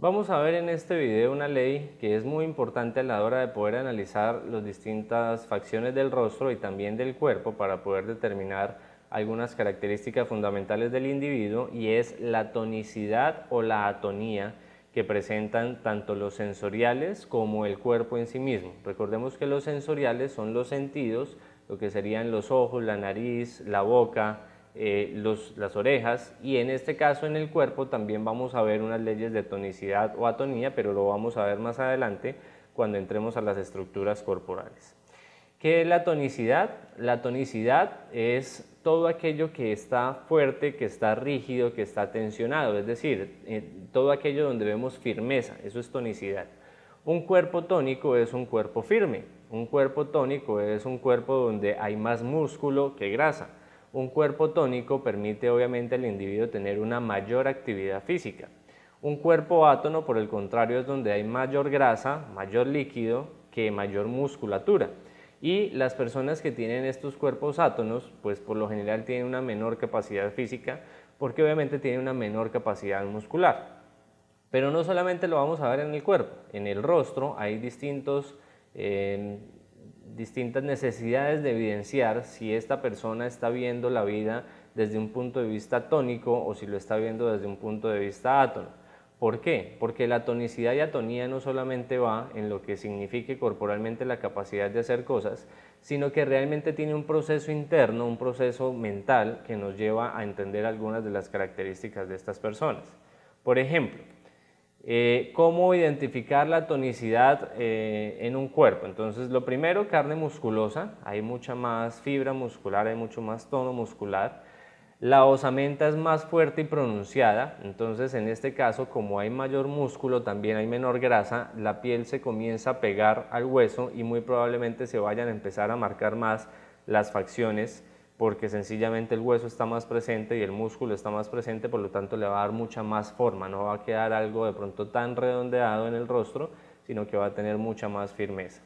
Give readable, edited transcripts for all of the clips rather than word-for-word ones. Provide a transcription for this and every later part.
Vamos a ver en este video una ley que es muy importante a la hora de poder analizar las distintas facciones del rostro y también del cuerpo para poder determinar algunas características fundamentales del individuo, y es la tonicidad o la atonía que presentan tanto los sensoriales como el cuerpo en sí mismo. Recordemos que los sensoriales son los sentidos, lo que serían los ojos, la nariz, la boca, las orejas, y en este caso en el cuerpo también vamos a ver unas leyes de tonicidad o atonía, pero lo vamos a ver más adelante cuando entremos a las estructuras corporales. ¿Qué es la tonicidad? La tonicidad es todo aquello que está fuerte, que está rígido, que está tensionado, es decir, todo aquello donde vemos firmeza, eso es tonicidad. Un cuerpo tónico es un cuerpo firme, un cuerpo tónico es un cuerpo donde hay más músculo que grasa. Un cuerpo tónico permite obviamente al individuo tener una mayor actividad física. Un cuerpo átono, por el contrario, es donde hay mayor grasa, mayor líquido, que mayor musculatura. Y las personas que tienen estos cuerpos átonos, pues por lo general tienen una menor capacidad física, porque obviamente tienen una menor capacidad muscular. Pero no solamente lo vamos a ver en el cuerpo, en el rostro hay distintas necesidades de evidenciar si esta persona está viendo la vida desde un punto de vista tónico o si lo está viendo desde un punto de vista átono. ¿Por qué? Porque la tonicidad y atonía no solamente va en lo que signifique corporalmente la capacidad de hacer cosas, sino que realmente tiene un proceso interno, un proceso mental que nos lleva a entender algunas de las características de estas personas. Por ejemplo, ¿cómo identificar la tonicidad en un cuerpo? Entonces, lo primero, carne musculosa, hay mucha más fibra muscular, hay mucho más tono muscular. La osamenta es más fuerte y pronunciada, entonces en este caso, como hay mayor músculo, también hay menor grasa, la piel se comienza a pegar al hueso y muy probablemente se vayan a empezar a marcar más las facciones, porque sencillamente el hueso está más presente y el músculo está más presente, por lo tanto le va a dar mucha más forma, no va a quedar algo de pronto tan redondeado en el rostro, sino que va a tener mucha más firmeza.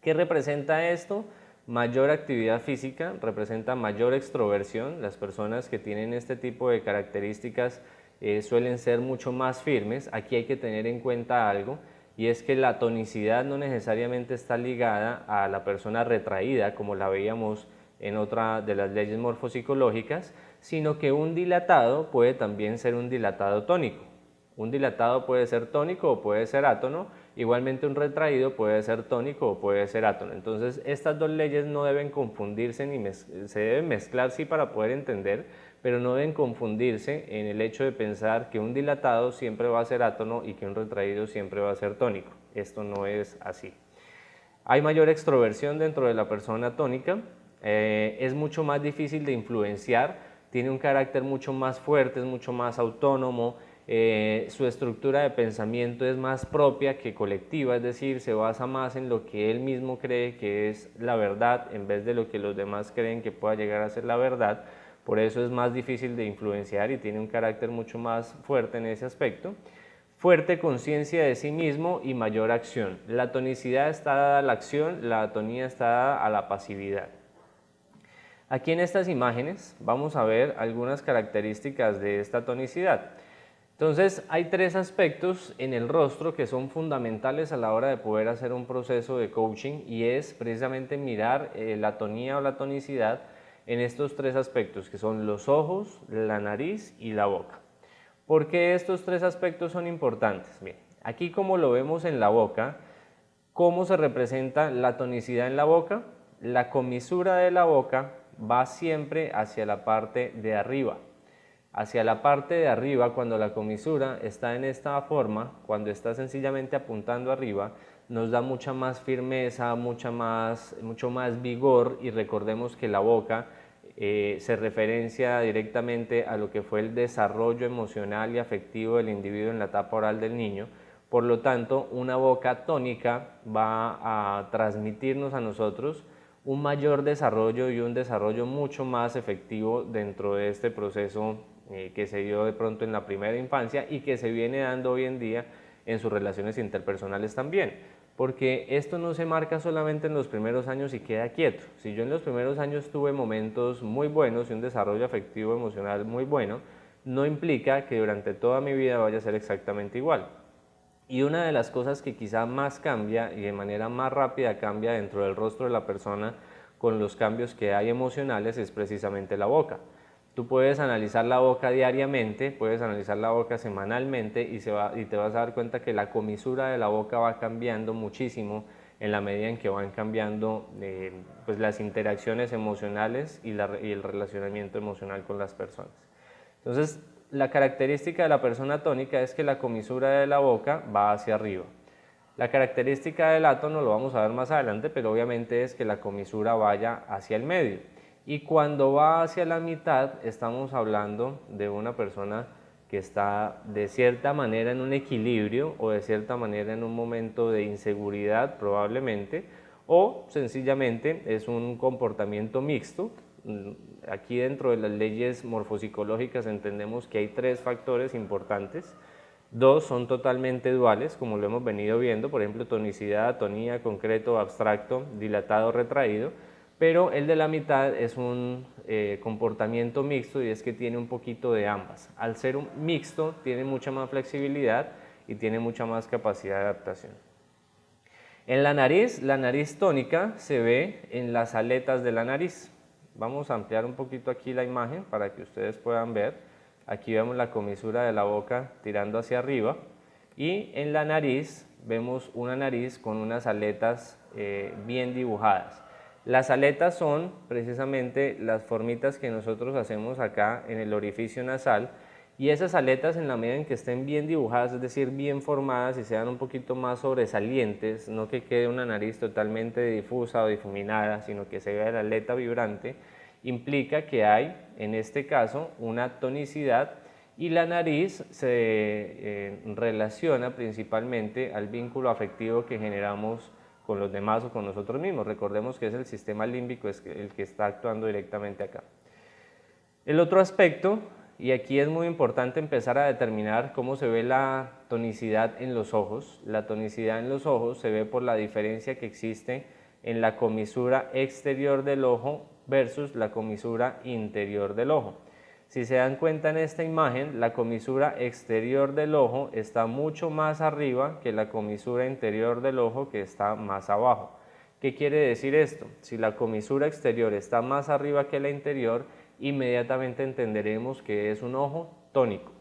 ¿Qué representa esto? Mayor actividad física, representa mayor extroversión. Las personas que tienen este tipo de características suelen ser mucho más firmes. Aquí hay que tener en cuenta algo, y es que la tonicidad no necesariamente está ligada a la persona retraída, como la veíamos en otra de las leyes morfopsicológicas, sino que un dilatado puede también ser un dilatado tónico. Un dilatado puede ser tónico o puede ser átono, igualmente un retraído puede ser tónico o puede ser átono. Entonces estas dos leyes no deben confundirse, se deben mezclar sí para poder entender, pero no deben confundirse en el hecho de pensar que un dilatado siempre va a ser átono y que un retraído siempre va a ser tónico. Esto no es así. Hay mayor extroversión dentro de la persona tónica, es mucho más difícil de influenciar, tiene un carácter mucho más fuerte, es mucho más autónomo, su estructura de pensamiento es más propia que colectiva, es decir, se basa más en lo que él mismo cree que es la verdad en vez de lo que los demás creen que pueda llegar a ser la verdad. Por eso es más difícil de influenciar y tiene un carácter mucho más fuerte en ese aspecto. Fuerte conciencia de sí mismo y mayor acción. La tonicidad está dada a la acción, la atonía está dada a la pasividad. Aquí en estas imágenes vamos a ver algunas características de esta tonicidad. Entonces hay tres aspectos en el rostro que son fundamentales a la hora de poder hacer un proceso de coaching, y es precisamente mirar la atonía o la tonicidad en estos tres aspectos, que son los ojos, la nariz y la boca. ¿Por qué estos tres aspectos son importantes? Bien, aquí como lo vemos en la boca, ¿cómo se representa la tonicidad en la boca? La comisura de la boca va siempre hacia la parte de arriba. Hacia la parte de arriba, cuando la comisura está en esta forma, cuando está sencillamente apuntando arriba, nos da mucha más firmeza, mucho más vigor, y recordemos que la boca se referencia directamente a lo que fue el desarrollo emocional y afectivo del individuo en la etapa oral del niño. Por lo tanto, una boca tónica va a transmitirnos a nosotros un mayor desarrollo y un desarrollo mucho más efectivo dentro de este proceso que se dio de pronto en la primera infancia y que se viene dando hoy en día en sus relaciones interpersonales también. Porque esto no se marca solamente en los primeros años y queda quieto. Si yo en los primeros años tuve momentos muy buenos y un desarrollo afectivo emocional muy bueno, no implica que durante toda mi vida vaya a ser exactamente igual. Y una de las cosas que quizá más cambia y de manera más rápida cambia dentro del rostro de la persona con los cambios que hay emocionales es precisamente la boca. Tú puedes analizar la boca diariamente, puedes analizar la boca semanalmente y te vas a dar cuenta que la comisura de la boca va cambiando muchísimo en la medida en que van cambiando pues las interacciones emocionales y el relacionamiento emocional con las personas. Entonces, la característica de la persona tónica es que la comisura de la boca va hacia arriba. La característica del átono lo vamos a ver más adelante, pero obviamente es que la comisura vaya hacia el medio. Y cuando va hacia la mitad, estamos hablando de una persona que está de cierta manera en un equilibrio o de cierta manera en un momento de inseguridad probablemente, o sencillamente es un comportamiento mixto. Aquí dentro de las leyes morfopsicológicas entendemos que hay tres factores importantes. Dos son totalmente duales, como lo hemos venido viendo, por ejemplo, tonicidad, atonía, concreto, abstracto, dilatado, retraído, pero el de la mitad es un comportamiento mixto y es que tiene un poquito de ambas. Al ser un mixto, tiene mucha más flexibilidad y tiene mucha más capacidad de adaptación. En la nariz tónica se ve en las aletas de la nariz. Vamos a ampliar un poquito aquí la imagen para que ustedes puedan ver. Aquí vemos la comisura de la boca tirando hacia arriba y en la nariz vemos una nariz con unas aletas bien dibujadas. Las aletas son precisamente las formitas que nosotros hacemos acá en el orificio nasal y esas aletas en la medida en que estén bien dibujadas, es decir, bien formadas y sean un poquito más sobresalientes, no que quede una nariz totalmente difusa o difuminada, sino que se vea la aleta vibrante, implica que hay, en este caso, una tonicidad y la nariz se relaciona principalmente al vínculo afectivo que generamos con los demás o con nosotros mismos. Recordemos que es el sistema límbico el que está actuando directamente acá. El otro aspecto, y aquí es muy importante empezar a determinar cómo se ve la tonicidad en los ojos. La tonicidad en los ojos se ve por la diferencia que existe en la comisura exterior del ojo versus la comisura interior del ojo. Si se dan cuenta en esta imagen, la comisura exterior del ojo está mucho más arriba que la comisura interior del ojo que está más abajo. ¿Qué quiere decir esto? Si la comisura exterior está más arriba que la interior, inmediatamente entenderemos que es un ojo tónico.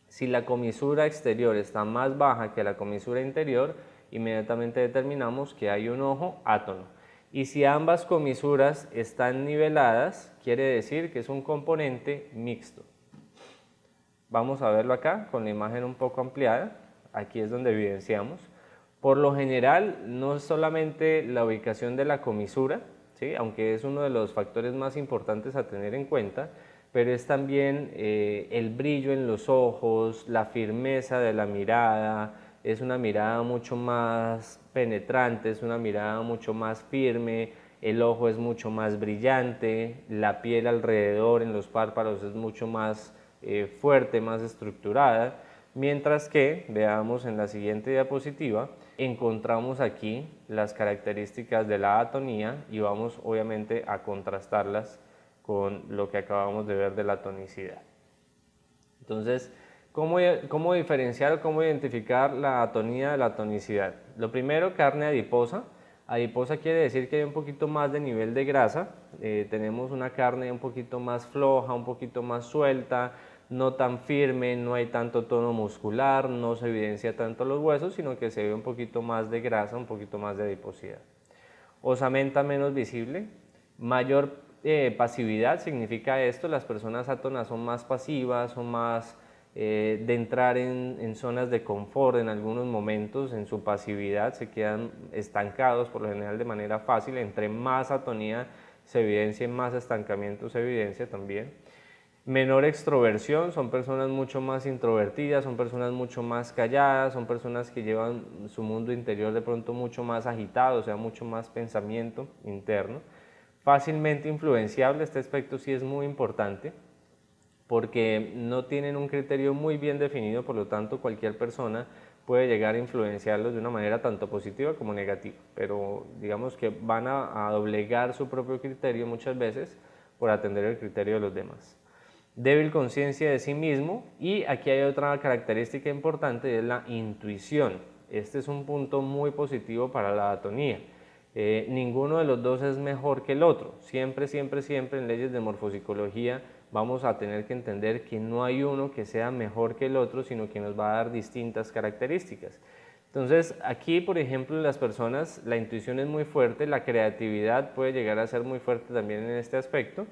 Si la comisura exterior está más baja que la comisura interior, inmediatamente determinamos que hay un ojo átono. Y si ambas comisuras están niveladas, quiere decir que es un componente mixto. Vamos a verlo acá con la imagen un poco ampliada. Aquí es donde evidenciamos. Por lo general, no es solamente la ubicación de la comisura, ¿sí? Aunque es uno de los factores más importantes a tener en cuenta, pero es también el brillo en los ojos, la firmeza de la mirada, es una mirada mucho más penetrante, es una mirada mucho más firme, el ojo es mucho más brillante, la piel alrededor en los párpados es mucho más fuerte, más estructurada, mientras que, veamos en la siguiente diapositiva, encontramos aquí las características de la atonía y vamos obviamente a contrastarlas con lo que acabamos de ver de la tonicidad. Entonces, ¿cómo diferenciar o cómo identificar la atonía de la tonicidad? Lo primero, carne adiposa. Adiposa quiere decir que hay un poquito más de nivel de grasa, tenemos una carne un poquito más floja, un poquito más suelta, no tan firme, no hay tanto tono muscular, no se evidencia tanto los huesos, sino que se ve un poquito más de grasa, un poquito más de adiposidad. Osamenta menos visible, mayor pasividad significa esto, las personas átonas son más pasivas, son más de entrar en zonas de confort en algunos momentos, en su pasividad, se quedan estancados por lo general de manera fácil, entre más atonía se evidencia, más estancamiento se evidencia también. Menor extroversión, son personas mucho más introvertidas, son personas mucho más calladas, son personas que llevan su mundo interior de pronto mucho más agitado, o sea, mucho más pensamiento interno. Fácilmente influenciable, este aspecto sí es muy importante, porque no tienen un criterio muy bien definido, por lo tanto cualquier persona puede llegar a influenciarlos de una manera tanto positiva como negativa, pero digamos que van a doblegar su propio criterio muchas veces por atender el criterio de los demás. débil conciencia de sí mismo, y aquí hay otra característica importante, es la intuición. Este es un punto muy positivo para la atonía. Ninguno de los dos es mejor que el otro. Siempre en leyes de morfopsicología vamos a tener que entender que no hay uno que sea mejor que el otro, sino que nos va a dar distintas características. Entonces, aquí, por ejemplo, las personas, la intuición es muy fuerte, la creatividad puede llegar a ser muy fuerte también en este aspecto,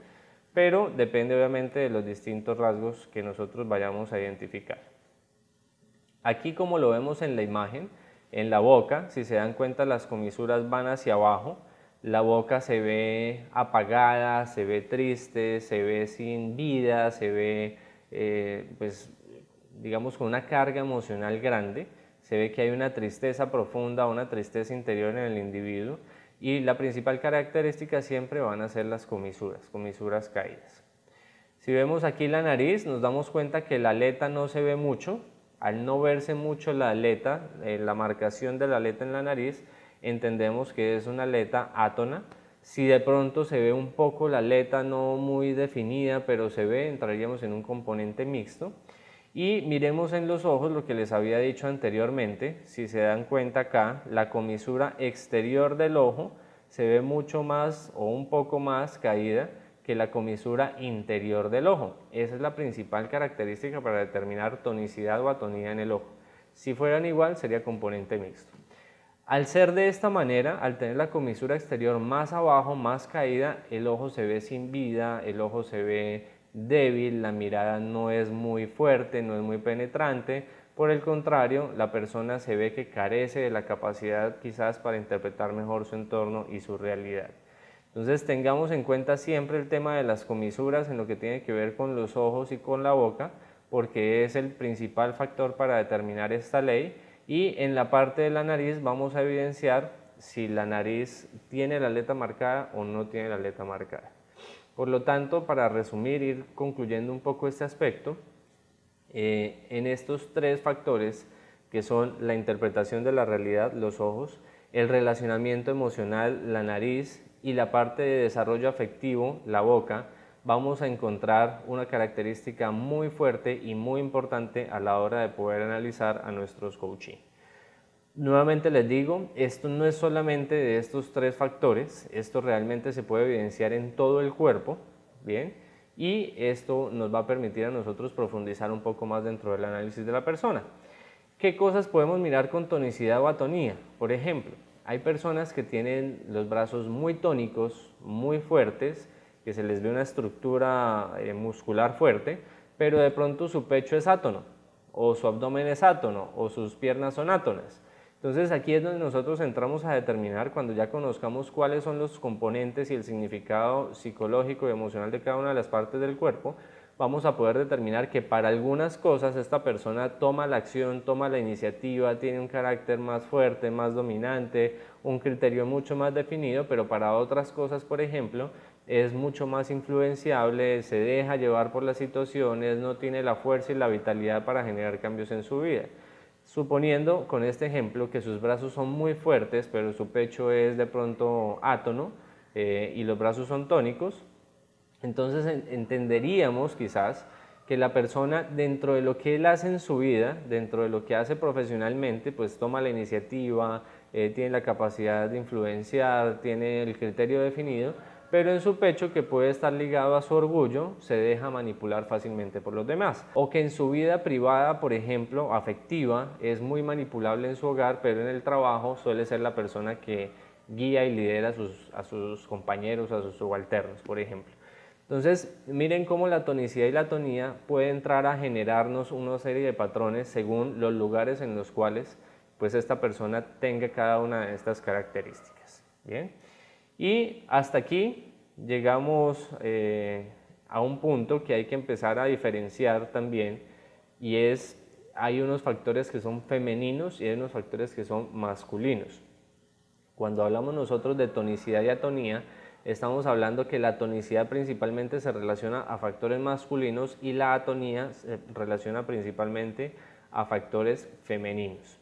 pero depende obviamente de los distintos rasgos que nosotros vayamos a identificar. Aquí, como lo vemos en la imagen, en la boca, si se dan cuenta, las comisuras van hacia abajo, la boca se ve apagada, se ve triste, se ve sin vida, se ve, pues, digamos, con una carga emocional grande. Se ve que hay una tristeza profunda, una tristeza interior en el individuo, y la principal característica siempre van a ser las comisuras caídas. Si vemos aquí la nariz, nos damos cuenta que la aleta no se ve mucho. Al no verse mucho la aleta, la marcación de la aleta en la nariz, entendemos que es una aleta átona. Si de pronto se ve un poco la aleta no muy definida, pero se ve, entraríamos en un componente mixto. Y miremos en los ojos lo que les había dicho anteriormente. Si se dan cuenta acá, la comisura exterior del ojo se ve mucho más o un poco más caída que la comisura interior del ojo. Esa es la principal característica para determinar tonicidad o atonía en el ojo. Si fueran igual, sería componente mixto. Al ser de esta manera, al tener la comisura exterior más abajo, más caída, el ojo se ve sin vida, el ojo se ve débil, la mirada no es muy fuerte, no es muy penetrante. Por el contrario, la persona se ve que carece de la capacidad quizás para interpretar mejor su entorno y su realidad. Entonces tengamos en cuenta siempre el tema de las comisuras en lo que tiene que ver con los ojos y con la boca, porque es el principal factor para determinar esta ley. Y en la parte de la nariz vamos a evidenciar si la nariz tiene la aleta marcada o no tiene la aleta marcada. Por lo tanto, para resumir, ir concluyendo un poco este aspecto, en estos tres factores que son la interpretación de la realidad, los ojos, el relacionamiento emocional, la nariz, y la parte de desarrollo afectivo, la boca, vamos a encontrar una característica muy fuerte y muy importante a la hora de poder analizar a nuestros coaching. Nuevamente les digo, esto no es solamente de estos tres factores, esto realmente se puede evidenciar en todo el cuerpo, ¿bien? Y esto nos va a permitir a nosotros profundizar un poco más dentro del análisis de la persona. ¿Qué cosas podemos mirar con tonicidad o atonía? Por ejemplo, hay personas que tienen los brazos muy tónicos, muy fuertes, que se les ve una estructura muscular fuerte, pero de pronto su pecho es átono, o su abdomen es átono, o sus piernas son átonas. Entonces aquí es donde nosotros entramos a determinar, cuando ya conozcamos cuáles son los componentes y el significado psicológico y emocional de cada una de las partes del cuerpo, vamos a poder determinar que para algunas cosas esta persona toma la acción, toma la iniciativa, tiene un carácter más fuerte, más dominante, un criterio mucho más definido, pero para otras cosas, por ejemplo, es mucho más influenciable, se deja llevar por las situaciones, no tiene la fuerza y la vitalidad para generar cambios en su vida. Suponiendo con este ejemplo que sus brazos son muy fuertes, pero su pecho es de pronto átono y los brazos son tónicos, entonces entenderíamos quizás que la persona, dentro de lo que él hace en su vida, dentro de lo que hace profesionalmente, pues toma la iniciativa, tiene la capacidad de influenciar, tiene el criterio definido, pero en su pecho, que puede estar ligado a su orgullo, se deja manipular fácilmente por los demás. O que en su vida privada, por ejemplo, afectiva, es muy manipulable en su hogar, pero en el trabajo suele ser la persona que guía y lidera a sus compañeros, a sus subalternos, por ejemplo. Entonces, miren cómo la tonicidad y la atonía puede entrar a generarnos una serie de patrones según los lugares en los cuales pues esta persona tenga cada una de estas características. ¿Bien? Y hasta aquí llegamos a un punto que hay que empezar a diferenciar también, y es, hay unos factores que son femeninos y hay unos factores que son masculinos. Cuando hablamos nosotros de tonicidad y atonía, estamos hablando que la tonicidad principalmente se relaciona a factores masculinos y la atonía se relaciona principalmente a factores femeninos.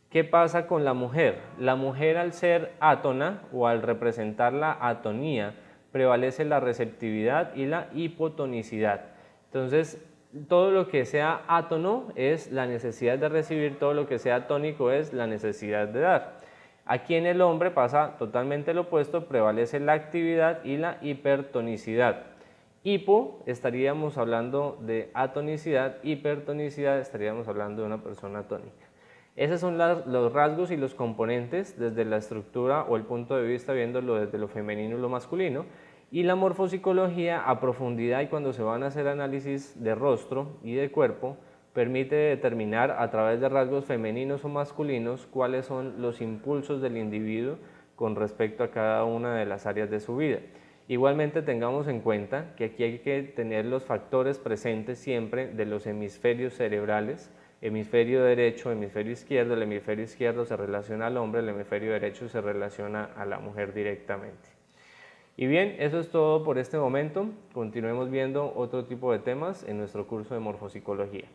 ¿Qué pasa con la mujer? La mujer, al ser átona o al representar la atonía, prevalece la receptividad y la hipotonicidad. Entonces, todo lo que sea átono es la necesidad de recibir, todo lo que sea tónico es la necesidad de dar. Aquí en el hombre pasa totalmente lo opuesto, prevalece la actividad y la hipertonicidad. Hipo estaríamos hablando de atonicidad, hipertonicidad estaríamos hablando de una persona tónica. Esos son los rasgos y los componentes desde la estructura o el punto de vista viéndolo desde lo femenino y lo masculino. Y la morfopsicología a profundidad y cuando se van a hacer análisis de rostro y de cuerpo permite determinar a través de rasgos femeninos o masculinos cuáles son los impulsos del individuo con respecto a cada una de las áreas de su vida. Igualmente tengamos en cuenta que aquí hay que tener los factores presentes siempre de los hemisferios cerebrales, hemisferio derecho, hemisferio izquierdo. El hemisferio izquierdo se relaciona al hombre, el hemisferio derecho se relaciona a la mujer directamente. Y bien, eso es todo por este momento. Continuemos viendo otro tipo de temas en nuestro curso de morfopsicología.